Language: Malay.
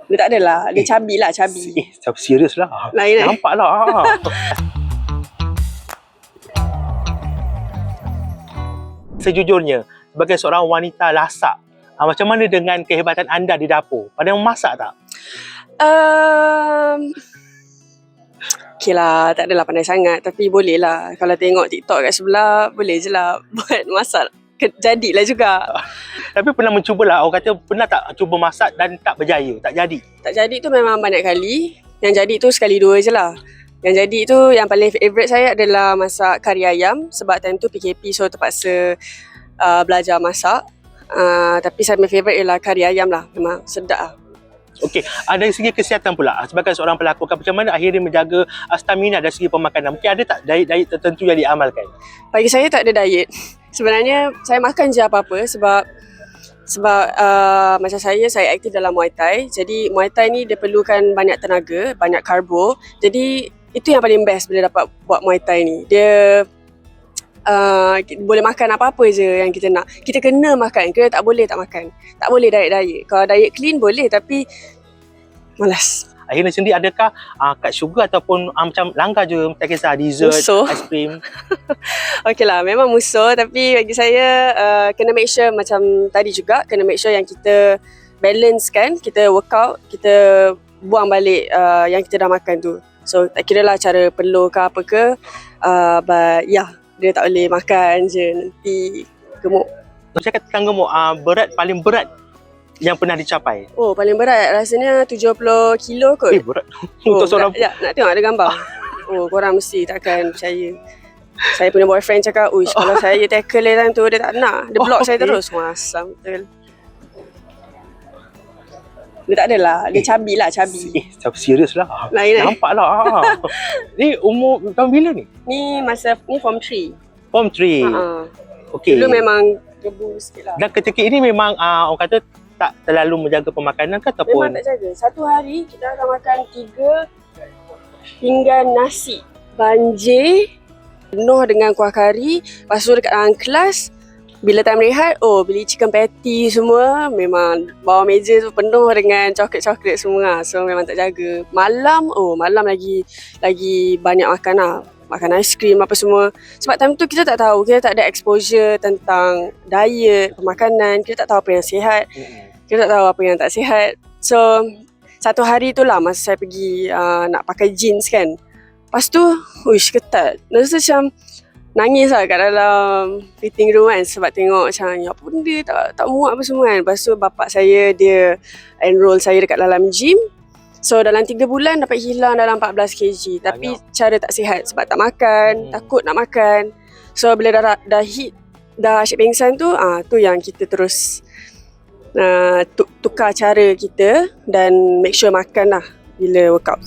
Dia tak adalah. Dia cabi lah, cabi. Serius lah. Lain Nampak lah. Sejujurnya, sebagai seorang wanita lasak, macam mana dengan kehebatan anda di dapur? Pandai memasak tak? Okay lah, tak adalah pandai sangat. Tapi boleh lah. Kalau tengok TikTok kat sebelah, boleh je lah buat masak. Jadilah juga. Tapi pernah mencubalah, orang kata pernah tak cuba masak dan tak berjaya, tak jadi? Tak jadi tu memang banyak kali. Yang jadi tu sekali dua je lah. Yang jadi tu yang paling favourite saya adalah masak kari ayam. Sebab time tu PKP, so terpaksa belajar masak. Tapi saya punya favourite ialah kari ayam lah. Memang sedap lah. Okey, dari segi kesihatan pula, sebagai seorang pelakon, macam mana akhirnya menjaga stamina dari segi pemakanan? Mungkin ada tak diet-diet tertentu yang diamalkan? Bagi saya tak ada diet. Sebenarnya saya makan je apa-apa sebab macam saya aktif dalam Muay Thai. Jadi Muay Thai ni dia perlukan banyak tenaga, banyak karbo. Jadi itu yang paling best bila dapat buat Muay Thai ni. Dia boleh makan apa-apa je yang kita nak. Kita kena makan, kita tak boleh tak makan. Tak boleh diet-diet. Kalau diet clean boleh tapi malas. Akhirnya sendiri adakah cut sugar ataupun macam langgar je, tak kisah dessert, ice cream? Okey lah, memang musuh tapi bagi saya kena make sure macam tadi juga, kena make sure yang kita balance kan, kita workout, kita buang balik yang kita dah makan tu. So tak kira lah cara peluh ke apa ke, but dia tak boleh makan je, nanti gemuk. Macam kata tentang gemuk, paling berat yang pernah dicapai? Oh, paling berat rasanya 70 kilo kot. Berat. Untuk seorang... Nak tengok ada gambar. Oh, korang mesti takkan percaya. Saya punya boyfriend cakap, uish, kalau saya tackle dia time tu, dia tak nak. Dia block saya terus. Masam betul. Dia tak adalah. Dia cabi lah, cabi. Serius lah. Lain nampak lah. Ni umur tahun bila ni? Ni form 3. Form 3. Okey. Dulu memang gebu sikit lah. Dan ketika ini memang orang kata tak terlalu menjaga pemakanan ke ataupun? Memang tak jaga. Satu hari kita akan makan 3 pinggan nasi banjir penuh dengan kuah kari. Lepas tu dekat dalam kelas, bila time rehat, beli chicken patty semua. Memang bawah meja tu penuh dengan coklat-coklat semua. So memang tak jaga. Malam lagi banyak makan lah. Makan aiskrim apa semua. Sebab time tu kita tak tahu, kita tak ada exposure tentang diet, pemakanan. Kita tak tahu apa yang sihat, kita tak tahu apa yang tak sihat. So satu hari tu lah masa saya pergi nak pakai jeans kan. Lepas tu, ketat. Rasa macam nangis lah kat dalam fitting room kan. Sebab tengok macam, apa benda tak muat apa semua kan. Lepas tu bapak saya, dia enroll saya dekat dalam gym. So dalam 3 bulan dapat hilang dalam 14 kg. Tapi cara tak sihat sebab tak makan, takut nak makan. So bila dah asyik pingsan tu, tu yang kita terus tukar cara kita dan make sure makan lah bila workout.